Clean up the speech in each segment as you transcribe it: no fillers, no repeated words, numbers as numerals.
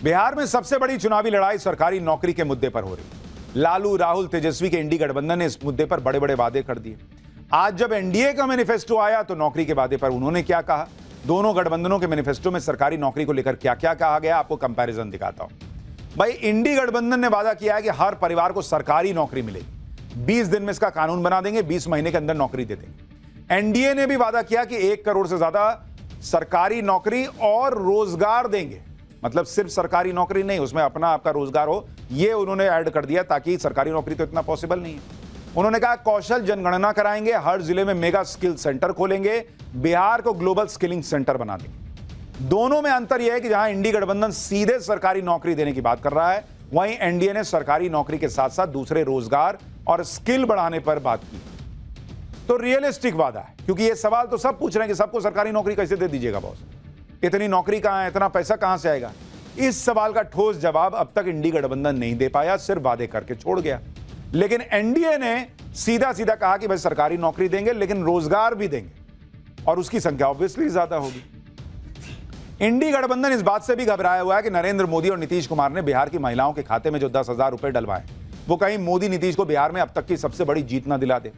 बिहार में सबसे बड़ी चुनावी लड़ाई सरकारी नौकरी के मुद्दे पर हो रही है। लालू, राहुल, तेजस्वी के इंडी गठबंधन ने इस मुद्दे पर बड़े बड़े वादे कर दिए। आज जब एनडीए का मैनिफेस्टो आया तो नौकरी के वादे पर उन्होंने क्या कहा, दोनों गठबंधनों के मैनिफेस्टो में सरकारी नौकरी को लेकर क्या क्या कहा गया, आपको कंपैरिजन दिखाता हूं। भाई, इंडी गठबंधन ने वादा किया है कि हर परिवार को सरकारी नौकरी मिलेगी, 20 दिन में इसका कानून बना देंगे, 20 महीने के अंदर नौकरी दे देंगे। एनडीए ने भी वादा किया कि 1 करोड़ से ज्यादा सरकारी नौकरी और रोजगार देंगे, मतलब सिर्फ सरकारी नौकरी नहीं, उसमें अपना आपका रोजगार हो, ये उन्होंने ऐड कर दिया, ताकि सरकारी नौकरी तो इतना पॉसिबल नहीं है। उन्होंने कहा कौशल जनगणना कराएंगे, हर जिले में मेगा स्किल सेंटर खोलेंगे, बिहार को ग्लोबल स्किलिंग सेंटर बना देंगे। दोनों में अंतर यह है कि जहां इंडी गठबंधन सीधे सरकारी नौकरी देने की बात कर रहा है, वहीं एनडीए ने सरकारी नौकरी के साथ साथ दूसरे रोजगार और स्किल बढ़ाने पर बात की। तो रियलिस्टिक वादा है, क्योंकि यह सवाल तो सब पूछ रहे हैं कि सबको सरकारी नौकरी कैसे दे दीजिएगा बॉस, इतनी नौकरी कहां है, इतना पैसा कहां से आएगा। इस सवाल का ठोस जवाब अब तक इंडी गठबंधन नहीं दे पाया, सिर्फ वादे करके छोड़ गया। लेकिन एनडीए ने सीधा सीधा कहा कि भाई सरकारी नौकरी देंगे लेकिन रोजगार भी देंगे, और उसकी संख्या ऑब्वियसली ज्यादा होगी। इंडी गठबंधन इस बात से भी घबराया हुआ है कि नरेंद्र मोदी और नीतीश कुमार ने बिहार की महिलाओं के खाते में जो 10,000 रुपए डलवाए, वो कहीं मोदी नीतीश को बिहार में अब तक की सबसे बड़ी जीत ना दिला दे।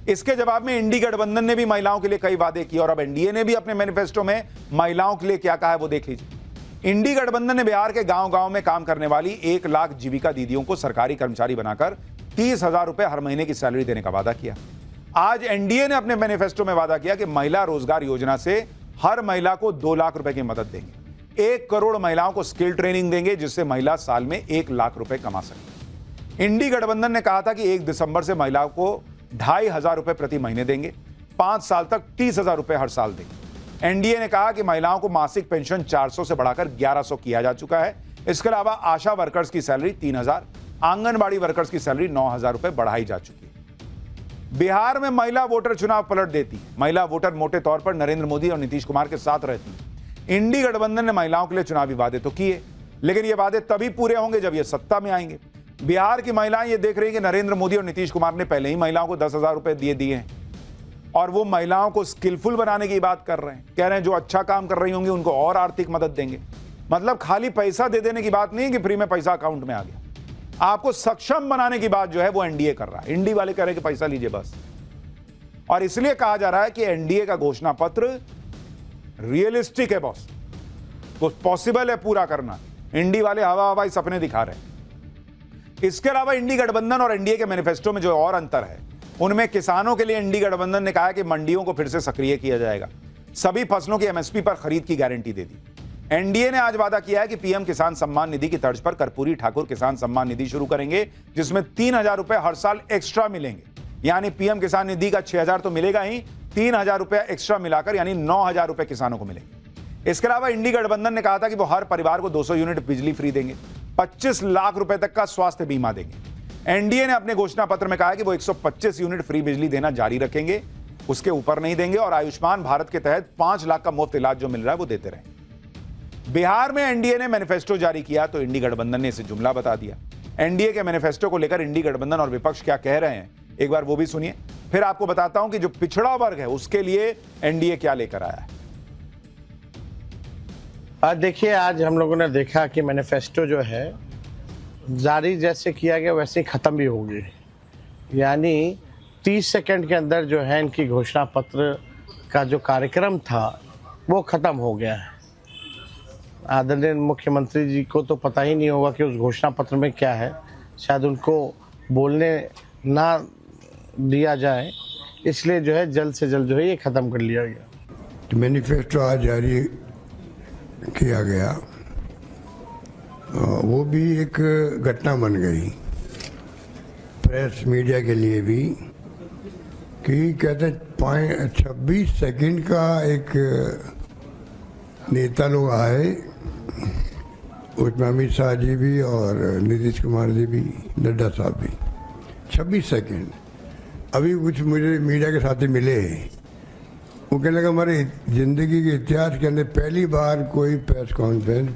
इसके जवाब में इंडी गठबंधन ने भी महिलाओं के लिए कई वादे किए, और अब एनडीए ने भी अपने मैनिफेस्टो में महिलाओं के लिए क्या कहा है वो देख लीजिए। इंडी गठबंधन ने बिहार के गांव-गांव में काम करने वाली 1 लाख जीविका दीदियों को सरकारी कर्मचारी बनाकर 30,000 रुपए हर महीने की सैलरी देने का वादा किया। आज एनडीए ने अपने मैनिफेस्टो में वादा किया कि महिला रोजगार योजना से हर महिला को 2 लाख रुपए की मदद देंगे, 1 करोड़ महिलाओं को स्किल ट्रेनिंग देंगे, जिससे महिला साल में 1 लाख रुपए कमा सके। इंडी गठबंधन ने कहा था कि 1 दिसंबर से महिलाओं को 2,500 रुपए प्रति महीने देंगे, 5 साल तक 30,000 रुपए हर साल देंगे। एनडीए ने कहा कि महिलाओं को मासिक पेंशन 400 से बढ़ाकर 1100 किया जा चुका है। इसके अलावा आशा वर्कर्स की सैलरी 3,000, आंगनबाड़ी वर्कर्स की सैलरी 9,000 रुपए बढ़ाई जा चुकी है। बिहार में महिला वोटर चुनाव पलट देती है। महिला वोटर मोटे तौर पर नरेंद्र मोदी और नीतीश कुमार के साथ रहती है। इंडी गठबंधन ने महिलाओं के लिए चुनावी वादे तो किए, लेकिन ये वादे तभी पूरे होंगे जब ये सत्ता में आएंगे। बिहार की महिलाएं ये देख रही हैं कि नरेंद्र मोदी और नीतीश कुमार ने पहले ही महिलाओं को 10,000 रुपए दिए हैं, और वो महिलाओं को स्किलफुल बनाने की बात कर रहे हैं। कह रहे हैं जो अच्छा काम कर रही होंगी उनको और आर्थिक मदद देंगे। मतलब खाली पैसा दे देने की बात नहीं है कि फ्री में पैसा अकाउंट में आ गया, आपको सक्षम बनाने की बात जो है वो एनडीए कर रहा है। इंडी वाले कह रहे हैं कि पैसा लीजिए बस, और इसलिए कहा जा रहा है कि एनडीए का घोषणा पत्र रियलिस्टिक है बॉस, वो पॉसिबल है पूरा करना। इंडी वाले हवा हवाई सपने दिखा रहे हैं। इसके अलावा इंडी गठबंधन और एनडीए के मैनिफेस्टो में जो और अंतर है, उनमें किसानों के लिए इंडी गठबंधन ने कहा कि मंडियों को फिर से सक्रिय किया जाएगा, सभी फसलों की एमएसपी पर खरीद की गारंटी दे दी। एनडीए ने आज वादा किया है कि पीएम किसान सम्मान निधि की तर्ज पर कर्पूरी ठाकुर किसान सम्मान निधि शुरू करेंगे, जिसमें 3,000 रुपए हर साल एक्स्ट्रा मिलेंगे। यानी पीएम किसान निधि का 6,000 तो मिलेगा ही, 3,000 रुपए एक्स्ट्रा मिलाकर यानी 9,000 रुपए किसानों को मिलेंगे। इसके अलावा इंडी गठबंधन ने कहा था कि वो हर परिवार को 200 यूनिट बिजली फ्री देंगे, 25 लाख रुपए तक का स्वास्थ्य बीमा देंगे। एनडीए ने अपने घोषणा पत्र में कहा है कि वो 125 यूनिट फ्री बिजली देना जारी रखेंगे, उसके ऊपर नहीं देंगे, और आयुष्मान भारत के तहत 5 लाख का मुफ्त इलाज जो मिल रहा है वो देते रहेंगे। बिहार में एनडीए ने मैनिफेस्टो जारी किया तो इंडी गठबंधन ने इसे जुमला बता दिया। एनडीए के मैनिफेस्टो को लेकर इंडी गठबंधन और विपक्ष क्या कह रहे हैं, एक बार वो भी सुनिए, फिर आपको बताता हूं कि जो पिछड़ा वर्ग है उसके लिए एनडीए क्या लेकर आया है। देखिए, आज हम लोगों ने देखा कि मैनिफेस्टो जो है जारी जैसे किया गया वैसे ही ख़त्म भी होगी, यानी 30 सेकंड के अंदर जो है इनकी घोषणा पत्र का जो कार्यक्रम था वो ख़त्म हो गया है। आदरणीय मुख्यमंत्री जी को तो पता ही नहीं होगा कि उस घोषणा पत्र में क्या है, शायद उनको बोलने ना दिया जाए, इसलिए जो है जल्द से जल्द जो है ये ख़त्म कर लिया गया। तो मैनिफेस्टो आज जारी किया गया, वो भी एक घटना बन गई प्रेस मीडिया के लिए भी, कि कहते 26 सेकंड का एक नेता लोग आए, उसमें अमित शाह जी भी और नीतीश कुमार जी भी, नड्डा साहब भी। 26 सेकंड। अभी कुछ मुझे मीडिया के साथी मिले, वो कहने लगा हमारे ज़िंदगी के इतिहास के अंदर पहली बार कोई प्रेस कॉन्फ्रेंस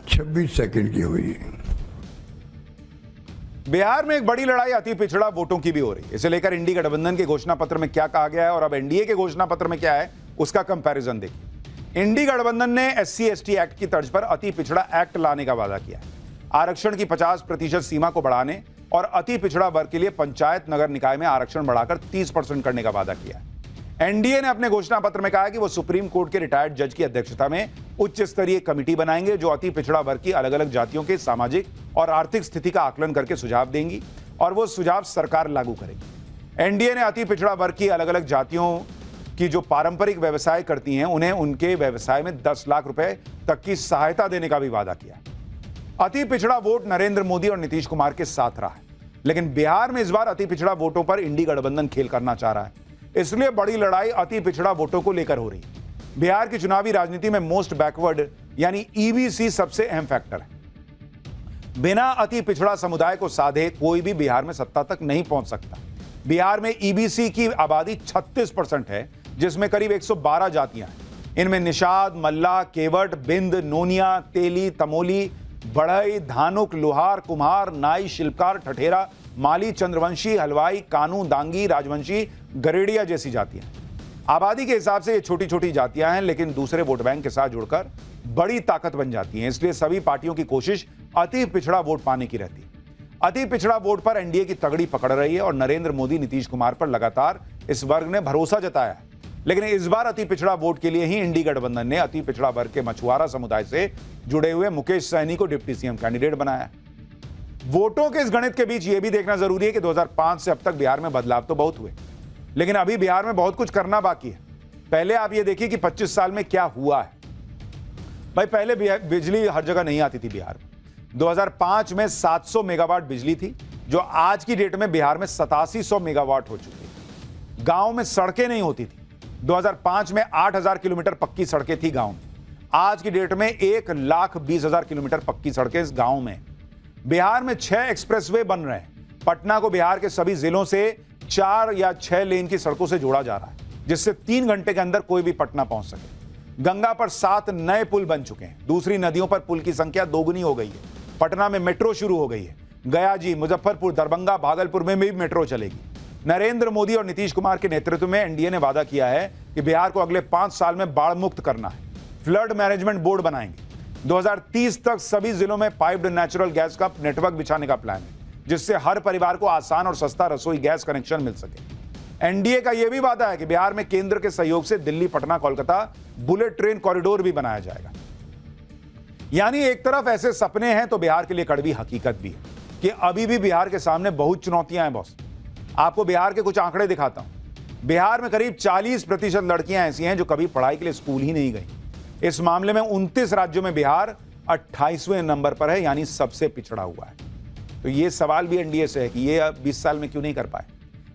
26 सेकंड की हुई। बिहार में एक बड़ी लड़ाई अति पिछड़ा वोटों की भी हो रही है। इसे लेकर इंडी गठबंधन के घोषणा पत्र में क्या कहा गया है और अब एनडीए के घोषणा पत्र में क्या है, उसका कंपैरिजन देखिए। इंडी गठबंधन ने SC/ST एक्ट की तर्ज पर अति पिछड़ा एक्ट लाने का वादा किया है। आरक्षण की 50% सीमा को बढ़ाने और अति पिछड़ा वर्ग के लिए पंचायत नगर निकाय में आरक्षण बढ़ाकर 30% करने का वादा किया है। एनडीए ने अपने घोषणा पत्र में कहा है कि वो सुप्रीम कोर्ट के रिटायर्ड जज की अध्यक्षता में उच्च स्तरीय कमेटी बनाएंगे जो अति पिछड़ा वर्ग की अलग अलग जातियों के सामाजिक और आर्थिक स्थिति का आकलन करके सुझाव देंगी और वो सुझाव सरकार लागू करेगी। एनडीए ने अति पिछड़ा वर्ग की अलग अलग जातियों की जो पारंपरिक व्यवसाय करती हैं उन्हें उनके व्यवसाय में 10 लाख रुपए तक की सहायता देने का भी वादा किया। अति पिछड़ा वोट नरेंद्र मोदी और नीतीश कुमार के साथ रहा है, लेकिन बिहार में इस बार अति पिछड़ा वोटों पर इंडी गठबंधन खेल करना चाह रहा है, इसलिए बड़ी लड़ाई अति पिछड़ा वोटों को लेकर हो रही है। बिहार की चुनावी राजनीति में मोस्ट बैकवर्ड यानी ईबीसी सबसे अहम फैक्टर है। बिना अति पिछड़ा समुदाय को साधे कोई भी बिहार में सत्ता तक नहीं पहुंच सकता। बिहार में ईबीसी की आबादी 36% है, जिसमें करीब 112 जातियां हैं। इनमें निषाद, मल्ला, केवट, बिंद, नोनिया, तेली, तमोली, बढ़ई, धानुक, लोहार, कुम्हार, नाई, शिल्पकार, ठठेरा, माली, चंद्रवंशी, हलवाई, कानू, दांगी, राजवंशी, गरेड़िया जैसी जातियां। आबादी के हिसाब से ये छोटी छोटी जातियां हैं, लेकिन दूसरे वोट बैंक के साथ जुड़कर बड़ी ताकत बन जाती हैं। इसलिए सभी पार्टियों की कोशिश अति पिछड़ा वोट पाने की रहती है। अति पिछड़ा वोट पर एनडीए की तगड़ी पकड़ रही है और नरेंद्र मोदी, नीतीश कुमार पर लगातार इस वर्ग ने भरोसा जताया है। लेकिन इस बार अति पिछड़ा वोट के लिए ही इंडी गठबंधन ने अति पिछड़ा वर्ग के मछुआरा समुदाय से जुड़े हुए मुकेश सहनी को डिप्टी सीएम कैंडिडेट बनाया। वोटों के इस गणित के बीच यह भी देखना जरूरी है कि 2005 से अब तक बिहार में बदलाव तो बहुत हुए, लेकिन अभी बिहार में बहुत कुछ करना बाकी है। पहले आप ये देखिए कि 25 साल में क्या हुआ है। भाई पहले बिजली हर जगह नहीं आती थी बिहार में। 2005 में 700 मेगावाट बिजली थी, जो आज की डेट में बिहार में 8700 मेगावाट हो चुकी है। गांव में सड़कें नहीं होती थी। 2005 में 8000 किलोमीटर पक्की सड़कें थी गांव में। आज की डेट में 1,20,000 किलोमीटर पक्की सड़कें इस गांव में। बिहार में 6 एक्सप्रेसवे बन रहे हैं। पटना को बिहार के सभी जिलों से 4 या 6 लेन की सड़कों से जोड़ा जा रहा है, जिससे 3 घंटे के अंदर कोई भी पटना पहुंच सके। गंगा पर 7 नए पुल बन चुके हैं। दूसरी नदियों पर पुल की संख्या दोगुनी हो गई है। पटना में मेट्रो शुरू हो गई है। गयाजी, मुजफ्फरपुर, दरभंगा, भागलपुर में भी मेट्रो चलेगी। नरेंद्र मोदी और नीतीश कुमार के नेतृत्व में एनडीए ने वादा किया है कि बिहार को अगले 5 साल में बाढ़ मुक्त करना है। फ्लड मैनेजमेंट बोर्ड बनाएंगे। 2030 तक सभी जिलों में पाइप्ड नेचुरल गैस का नेटवर्क बिछाने का प्लान है, जिससे हर परिवार को आसान और सस्ता रसोई गैस कनेक्शन मिल सके। एनडीए का यह भी वादा है कि बिहार में केंद्र के सहयोग से Delhi, Patna, Kolkata bullet train corridor भी बनाया जाएगा। यानी एक तरफ ऐसे सपने हैं तो बिहार के लिए कड़वी हकीकत भी है कि अभी भी बिहार के सामने बहुत चुनौतियां हैं बॉस। आपको बिहार के कुछ आंकड़े दिखाता हूं। बिहार में करीब 40% लड़कियां ऐसी हैं जो कभी पढ़ाई के लिए स्कूल ही नहीं गई। इस मामले में 29 राज्यों में बिहार 28वें नंबर पर है, यानी सबसे पिछड़ा हुआ है। तो ये सवाल भी एनडीए से है कि ये अब 20 साल में क्यों नहीं कर पाए।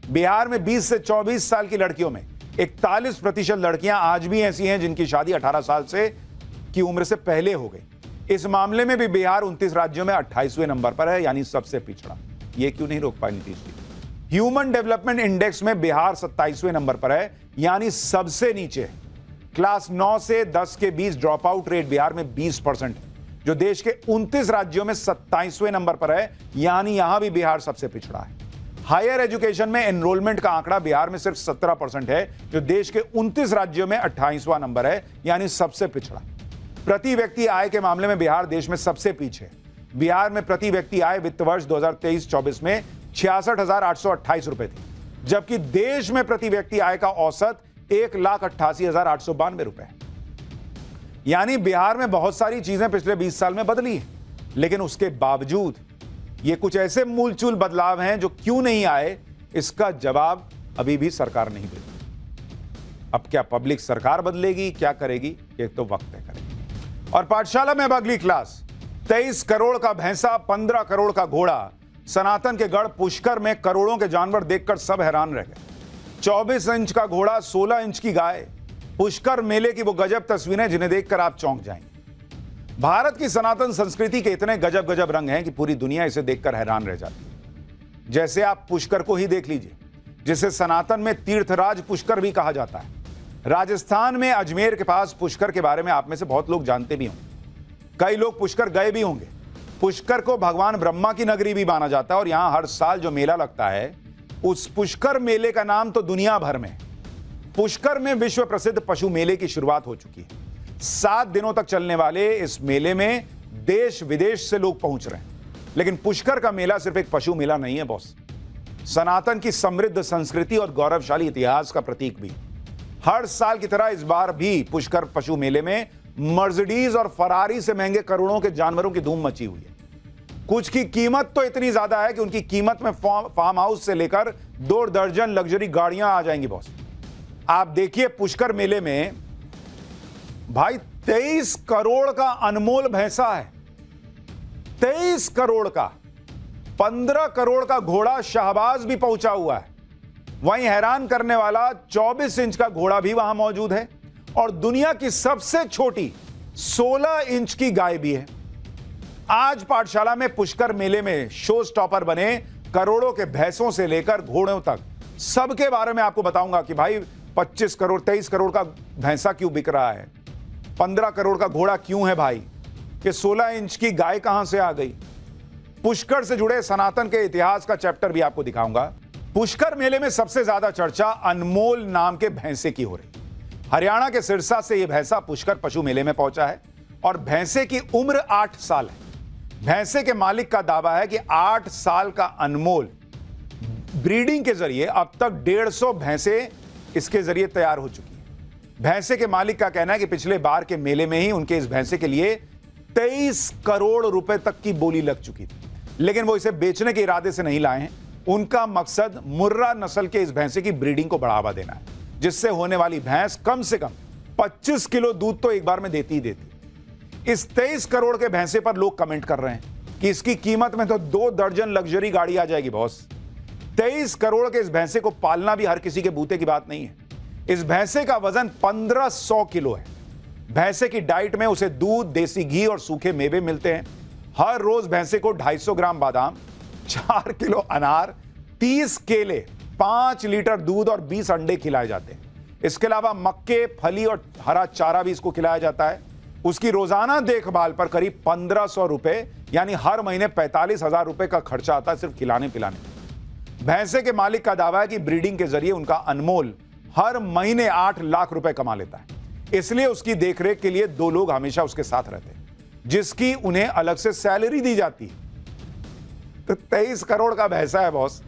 बिहार में 20 से 24 साल की लड़कियों में 41% लड़कियां आज भी ऐसी हैं जिनकी शादी 18 साल से की उम्र से पहले हो गई। इस मामले में भी बिहार 29 राज्यों में 28वें नंबर पर है, यानी सबसे पिछड़ा। ये क्यों नहीं रोक पाए Nitish ji. Human development index में बिहार 27वें नंबर पर है, यानी सबसे नीचे है। क्लास 9 से 10 के बीच ड्रॉप आउट रेट बिहार में 20% है, जो देश के 29 राज्यों में 27वें नंबर पर है, यानी यहां भी बिहार सबसे पिछड़ा है। हायर एजुकेशन में एनरोलमेंट का आंकड़ा बिहार में सिर्फ 17% है, जो देश के 29 राज्यों में 28वां नंबर है, यानी सबसे पिछड़ा। प्रति व्यक्ति आय के मामले में बिहार देश में सबसे पीछे है। बिहार में प्रति व्यक्ति आय वित्त वर्ष 2023-24 में 66,828 रुपए थी, जबकि देश में प्रति व्यक्ति आय का औसत 1,88,892 रुपए है। यानी बिहार में बहुत सारी चीजें पिछले 20 साल में बदली हैं, लेकिन उसके बावजूद ये कुछ ऐसे मूलचूल बदलाव हैं जो क्यों नहीं आए, इसका जवाब अभी भी सरकार नहीं देती। अब क्या पब्लिक सरकार बदलेगी, क्या करेगी, ये तो वक्त तय करेगी। और पाठशाला में अब अगली क्लास। 23 करोड़ का भैंसा, 15 करोड़ का घोड़ा। सनातन के गढ़ पुष्कर में करोड़ों के जानवर देखकर सब हैरान रह गए। 24 इंच का घोड़ा, 16 इंच की गाय। पुष्कर मेले की वो गजब तस्वीरें जिन्हें देखकर आप चौंक जाएंगे। भारत की सनातन संस्कृति के इतने गजब गजब रंग हैं कि पूरी दुनिया इसे देखकर हैरान रह जाती है। जैसे आप पुष्कर को ही देख लीजिए, जिसे सनातन में तीर्थराज पुष्कर भी कहा जाता है। राजस्थान में अजमेर के पास पुष्कर के बारे में आप में से बहुत लोग जानते भी होंगे। कई लोग पुष्कर गए भी होंगे। पुष्कर को भगवान ब्रह्मा की नगरी भी माना जाता है और यहां हर साल जो मेला लगता है, उस पुष्कर मेले का नाम तो दुनिया भर में। पुष्कर में विश्व प्रसिद्ध पशु मेले की शुरुआत हो चुकी है। 7 दिनों तक चलने वाले इस मेले में देश विदेश से लोग पहुंच रहे हैं। लेकिन पुष्कर का मेला सिर्फ एक पशु मेला नहीं है बॉस, सनातन की समृद्ध संस्कृति और गौरवशाली इतिहास का प्रतीक भी। हर साल की तरह इस बार भी पुष्कर पशु मेले में मर्सिडीज और फरारी से महंगे करोड़ों के जानवरों की धूम मची हुई है। कुछ की कीमत तो इतनी ज्यादा है कि उनकी कीमत में फार्म हाउस से लेकर 2 दर्जन लग्जरी गाड़ियां आ जाएंगी बॉस। आप देखिए पुष्कर मेले में भाई 23 करोड़ का अनमोल भैंसा है, 23 करोड़ का। 15 करोड़ का घोड़ा शाहबाज भी पहुंचा हुआ है। वहीं हैरान करने वाला 24 इंच का घोड़ा भी वहां मौजूद है और दुनिया की सबसे छोटी 16 इंच की गाय भी है। आज पाठशाला में पुष्कर मेले में शो स्टॉपर बने करोड़ों के भैंसों से लेकर घोड़ों तक सबके बारे में आपको बताऊंगा कि भाई 25 करोड़ 23 करोड़ का भैंसा क्यों बिक रहा है, 15 करोड़ का घोड़ा क्यों है भाई, कि 16 इंच की गाय कहां से आ गई। पुष्कर से जुड़े सनातन के इतिहास का चैप्टर भी आपको दिखाऊंगा। पुष्कर मेले में सबसे ज्यादा चर्चा अनमोल नाम के भैंसे की हो रही। हरियाणा के सिरसा से यह भैंसा पुष्कर पशु मेले में पहुंचा है और भैंसे की उम्र 8 साल है। भैंसे के मालिक का दावा है कि 8 साल का अनमोल ब्रीडिंग के जरिए अब तक 150 भैंसे इसके जरिए तैयार हो चुकी है। भैंसे के मालिक का कहना है कि पिछले बार के मेले में ही उनके इस भैंसे के लिए 23 करोड़ रुपए तक की बोली लग चुकी थी, लेकिन वो इसे बेचने के इरादे से नहीं लाए हैं। उनका मकसद मुर्रा नस्ल के इस भैंसे की ब्रीडिंग को बढ़ावा देना है, जिससे होने वाली भैंस कम से कम 25 किलो दूध तो एक बार में देती ही देती। इस 23 करोड़ के भैंसे पर लोग कमेंट कर रहे हैं कि इसकी कीमत में तो 2 दर्जन लग्जरी गाड़ी आ जाएगी बॉस। 23 करोड़ के इस भैंसे को पालना भी हर किसी के बूते की बात नहीं है। इस भैंसे का वजन 1500 किलो है। भैंसे की डाइट में उसे दूध, देसी घी और सूखे मेवे मिलते हैं। हर रोज भैंसे को 250 ग्राम बादाम, 4 किलो अनार, 30 केले, 5 लीटर दूध और 20 अंडे खिलाए जाते हैं। इसके अलावा मक्के, फली और हरा चारा भी इसको खिलाया जाता है। उसकी रोजाना देखभाल पर करीब 1500 रुपए यानी हर महीने 45,000 रुपए का खर्चा आता है सिर्फ खिलाने पिलाने। भैंसे के मालिक का दावा है कि ब्रीडिंग के जरिए उनका अनमोल हर महीने 8 लाख रुपए कमा लेता है, इसलिए उसकी देखरेख के लिए 2 लोग हमेशा उसके साथ रहते हैं, जिसकी उन्हें अलग से सैलरी दी जाती है। तो 23 करोड़ का भैंसा है बॉस,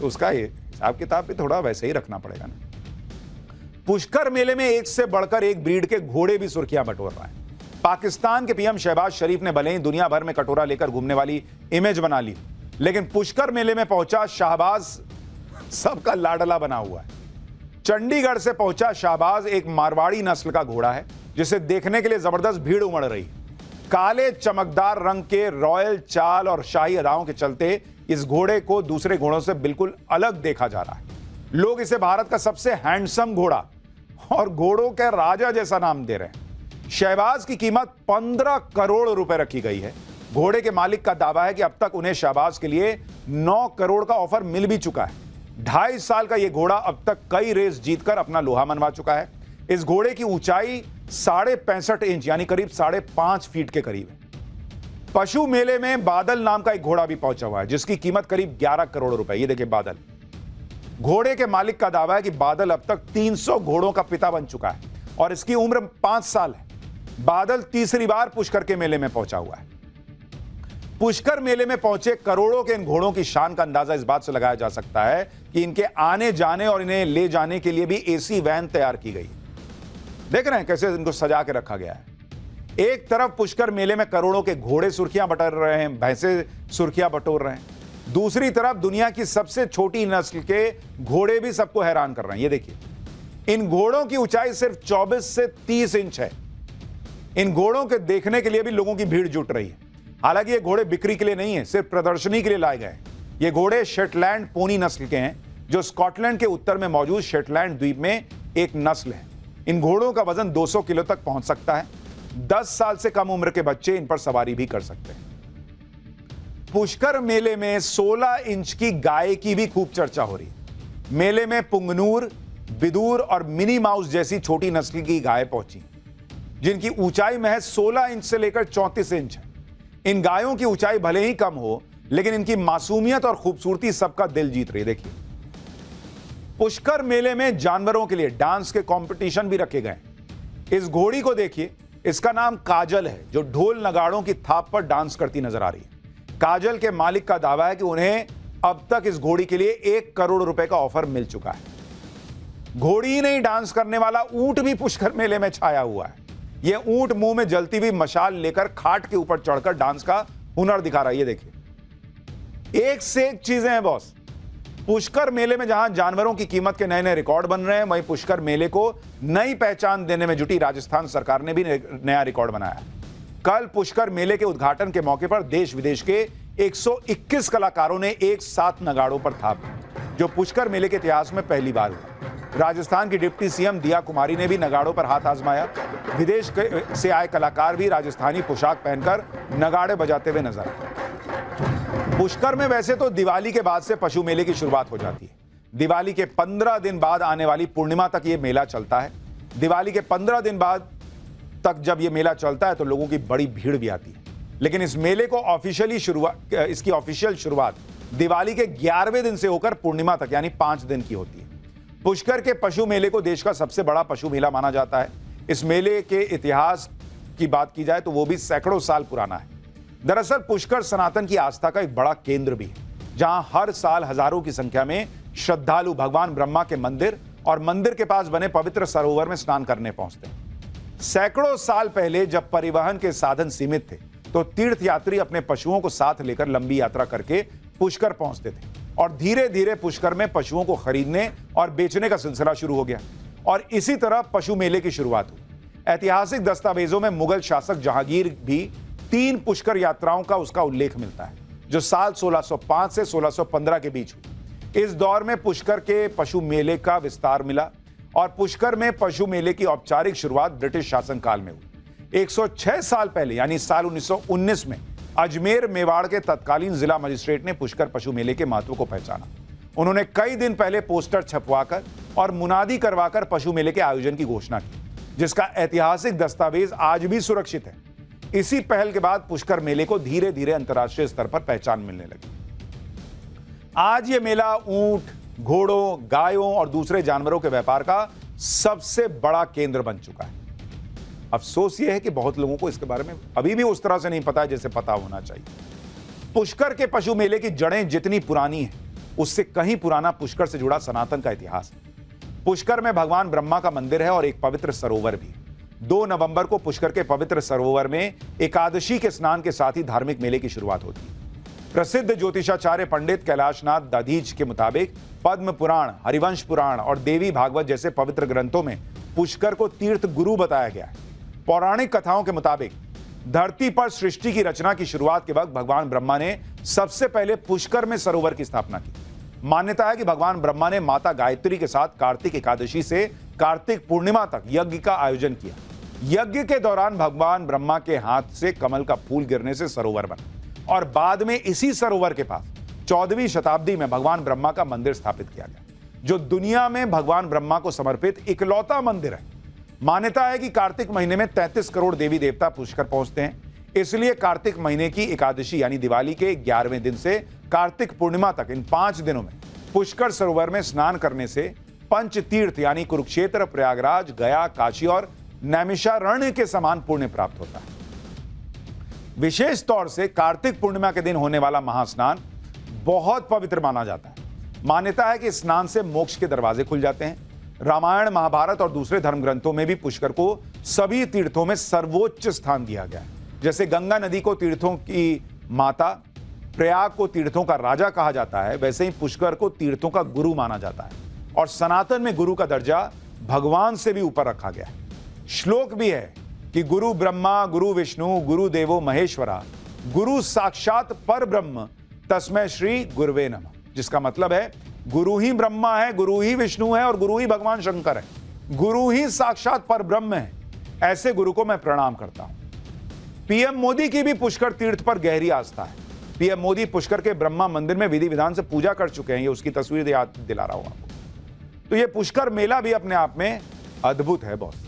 तो उसका हिसाब किताब भी थोड़ा वैसे ही रखना पड़ेगा ना। पुष्कर मेले में एक से बढ़कर एक ब्रीड के घोड़े भी सुर्खियां बटोर रहा है। पाकिस्तान के पीएम शहबाज शरीफ ने भले ही दुनिया भर में कटोरा लेकर घूमने वाली इमेज बना ली, लेकिन पुष्कर मेले में पहुंचा शाहबाज सबका लाडला बना हुआ है। चंडीगढ़ से पहुंचा शाहबाज एक मारवाड़ी नस्ल का घोड़ा है, जिसे देखने के लिए जबरदस्त भीड़ उमड़ रही। काले चमकदार रंग के रॉयल चाल और शाही अदाओं के चलते इस घोड़े को दूसरे घोड़ों से बिल्कुल अलग देखा जा रहा है। लोग इसे भारत का सबसे हैंडसम घोड़ा और घोड़ों के राजा जैसा नाम दे रहे हैं। शहबाज की कीमत 15 करोड़ रुपए रखी गई है। घोड़े के मालिक का दावा है कि अब तक उन्हें शहबाज के लिए 9 करोड़ का ऑफर मिल भी चुका है। 2.5 साल का यह घोड़ा अब तक कई रेस जीतकर अपना लोहा मनवा चुका है। इस घोड़े की ऊंचाई 65.5 इंच यानी करीब 5.5 फीट के करीब है। पशु मेले में बादल नाम का एक घोड़ा भी पहुंचा हुआ है, जिसकी कीमत करीब 11 करोड़ रुपए। ये देखिए बादल। घोड़े के मालिक का दावा है कि बादल अब तक 300 घोड़ों का पिता बन चुका है और इसकी उम्र 5 साल है। बादल तीसरी बार पुष्कर के मेले में पहुंचा हुआ है। पुष्कर मेले में पहुंचे करोड़ों के इन घोड़ों की शान का अंदाजा इस बात से लगाया जा सकता है कि इनके आने जाने और इन्हें ले जाने के लिए भी एसी वैन तैयार की गई। देख रहे हैं कैसे इनको सजा के रखा गया है। एक तरफ पुष्कर मेले में करोड़ों के घोड़े सुर्खियां बटोर रहे हैं, भैंसे सुर्खियां बटोर रहे हैं। दूसरी तरफ दुनिया की सबसे छोटी नस्ल के घोड़े भी सबको हैरान कर रहे हैं। ये देखिए, इन घोड़ों की ऊंचाई सिर्फ 24 से 30 इंच है। इन घोड़ों के देखने के लिए भी लोगों की भीड़ जुट रही है। हालांकि ये घोड़े बिक्री के लिए नहीं है, सिर्फ प्रदर्शनी के लिए लाए गए। ये घोड़े शेटलैंड पोनी नस्ल के हैं, जो स्कॉटलैंड के उत्तर में मौजूद शेटलैंड द्वीप में एक नस्ल है। इन घोड़ों का वजन 200 किलो तक पहुंच सकता है। 10 साल से कम उम्र के बच्चे इन पर सवारी भी कर सकते हैं। पुष्कर मेले में 16 इंच की गाय की भी खूब चर्चा हो रही है। मेले में पुंगनूर, बिदूर और मिनी माउस जैसी छोटी नस्ल की गाय पहुंची, जिनकी ऊंचाई महज 16 इंच से लेकर 34 इंच है। इन गायों की ऊंचाई भले ही कम हो, लेकिन इनकी मासूमियत और खूबसूरती सबका दिल जीत रही है। देखिए, पुष्कर मेले में जानवरों के लिए डांस के कंपटीशन भी रखे गए। इस घोड़ी को देखिए, इसका नाम काजल है, जो ढोल नगाड़ों की थाप पर डांस करती नजर आ रही है। काजल के मालिक का दावा है कि उन्हें अब तक इस घोड़ी के लिए 1 करोड़ रुपए का ऑफर मिल चुका है। घोड़ी ही नहीं, डांस करने वाला ऊंट भी पुष्कर मेले में छाया हुआ है। यह ऊंट मुंह में जलती हुई मशाल लेकर खाट के ऊपर चढ़कर डांस का हुनर दिखा रहा है। ये देखिए, एक से एक चीजें हैं बॉस। पुष्कर मेले में जहां जानवरों की कीमत के नए नए रिकॉर्ड बन रहे हैं, वहीं पुष्कर मेले को नई पहचान देने में जुटी राजस्थान सरकार ने भी नया रिकॉर्ड बनाया। कल पुष्कर मेले के उद्घाटन के मौके पर देश विदेश के 121 कलाकारों ने एक साथ नगाड़ों पर थाप, जो पुष्कर मेले के इतिहास में पहली बार हुआ। राजस्थान की डिप्टी सीएम दिया कुमारी ने भी नगाड़ों पर हाथ आजमाया। विदेश से आए कलाकार भी राजस्थानी पोशाक पहनकर नगाड़े बजाते हुए नजर आए। पुष्कर में वैसे तो दिवाली के बाद से पशु मेले की शुरुआत हो जाती है। दिवाली के 15 दिन बाद आने वाली पूर्णिमा तक यह मेला चलता है। दिवाली के 15 दिन बाद तक जब यह मेला चलता है तो लोगों की बड़ी भीड़ भी आती है। लेकिन इस मेले को इसकी ऑफिशियल शुरुआत दिवाली के 11वें दिन से होकर पूर्णिमा तक यानी 5 दिन की होती है। पुष्कर के पशु मेले को देश का सबसे बड़ा पशु मेला माना जाता है। इस मेले के इतिहास की बात की जाए तो वो भी सैकड़ों साल पुराना है। दरअसल पुष्कर सनातन की आस्था का एक बड़ा केंद्र भी है, जहां हर साल हजारों की संख्या में श्रद्धालु भगवान ब्रह्मा के मंदिर और मंदिर के पास बने पवित्र सरोवर में स्नान करने पहुंचते हैं। सैकड़ों साल पहले जब परिवहन के साधन सीमित थे तो तीर्थयात्री अपने पशुओं को साथ लेकर लंबी यात्रा करके पुष्कर पहुंचते थे और धीरे धीरे पुष्कर में पशुओं को खरीदने और बेचने का सिलसिला शुरू हो गया और इसी तरह पशु मेले की शुरुआत हुई। ऐतिहासिक दस्तावेजों में मुगल शासक जहांगीर भी 3 पुष्कर यात्राओं का उसका उल्लेख मिलता है, जो साल 1605 से 1615 के बीच हुई। इस दौर में पुष्कर के पशु मेले का विस्तार मिला और पुष्कर में पशु मेले की औपचारिक शुरुआत ब्रिटिश शासनकाल में हुई। 106 साल पहले यानी साल 1919 में अजमेर मेवाड़ के तत्कालीन जिला मजिस्ट्रेट ने पुष्कर पशु मेले के महत्व को पहचाना। उन्होंने कई दिन पहले पोस्टर छपवाकर और मुनादी करवाकर पशु मेले के आयोजन की घोषणा की, जिसका ऐतिहासिक दस्तावेज आज भी सुरक्षित है। इसी पहल के बाद पुष्कर मेले को धीरे धीरे अंतर्राष्ट्रीय स्तर पर पहचान मिलने लगी। आज यह मेला ऊंट, घोड़ों, गायों और दूसरे जानवरों के व्यापार का सबसे बड़ा केंद्र बन चुका है। अफसोस यह है कि बहुत लोगों को इसके बारे में अभी भी उस तरह से नहीं पता है जैसे पता होना चाहिए। पुष्कर के पशु मेले की जड़ें जितनी पुरानी हैं, उससे कहीं पुराना पुष्कर से जुड़ा सनातन का इतिहास है। पुष्कर में भगवान ब्रह्मा का मंदिर है और एक पवित्र सरोवर भी। 2 नवंबर को पुष्कर के पवित्र सरोवर में एकादशी के स्नान के साथ ही धार्मिक मेले की शुरुआत होती है। प्रसिद्ध ज्योतिषाचार्य पंडित कैलाशनाथ दधीच के मुताबिक पद्म पुराण, हरिवंश पुराण और देवी भागवत जैसे पवित्र ग्रंथों में पुष्कर को तीर्थ गुरु बताया गया है। पौराणिक कथाओं के मुताबिक धरती पर सृष्टि की रचना की शुरुआत के वक्त भगवान ब्रह्मा ने सबसे पहले पुष्कर में सरोवर की स्थापना की। मान्यता है कि भगवान ब्रह्मा ने माता गायत्री के साथ कार्तिक एकादशी से कार्तिक पूर्णिमा तक यज्ञ का आयोजन किया। यज्ञ के दौरान भगवान ब्रह्मा के हाथ से कमल का फूल गिरने से सरोवर बना और बाद में इसी सरोवर के पास 14वीं शताब्दी में भगवान ब्रह्मा का मंदिर स्थापित किया गया, जो दुनिया में भगवान ब्रह्मा को समर्पित इकलौता मंदिर है। मान्यता है कि कार्तिक महीने में 33 करोड़ देवी देवता पुष्कर पहुंचते हैं, इसलिए कार्तिक महीने की एकादशी यानी दिवाली के 11वें दिन से कार्तिक पूर्णिमा तक इन 5 दिनों में पुष्कर सरोवर में स्नान करने से पंच तीर्थ यानी कुरुक्षेत्र, प्रयागराज, गया, काशी और नैमिषारण्य के समान पुण्य प्राप्त होता है। विशेष तौर से कार्तिक पूर्णिमा के दिन होने वाला महास्नान बहुत पवित्र माना जाता है। मान्यता है कि स्नान से मोक्ष के दरवाजे खुल जाते हैं। रामायण, महाभारत और दूसरे धर्म ग्रंथों में भी पुष्कर को सभी तीर्थों में सर्वोच्च स्थान दिया गया है। जैसे गंगा नदी को तीर्थों की माता, प्रयाग को तीर्थों का राजा कहा जाता है, वैसे ही पुष्कर को तीर्थों का गुरु माना जाता है और सनातन में गुरु का दर्जा भगवान से भी ऊपर रखा गया है। श्लोक भी है कि गुरु ब्रह्मा, गुरु विष्णु, गुरु देवो महेश्वरा, गुरु साक्षात पर ब्रह्म, तस्मै श्री गुरुवे नमः, जिसका मतलब है गुरु ही ब्रह्मा है, गुरु ही विष्णु है और गुरु ही भगवान शंकर है। गुरु ही साक्षात पर ब्रह्म है। ऐसे गुरु को मैं प्रणाम करता हूं। पीएम मोदी की भी पुष्कर तीर्थ पर गहरी आस्था है। पीएम मोदी पुष्कर के ब्रह्मा मंदिर में विधि विधान से पूजा कर चुके हैं। ये उसकी तस्वीर याद दिला रहा हूं आपको। तो ये पुष्कर मेला भी अपने आप में अद्भुत है बॉस।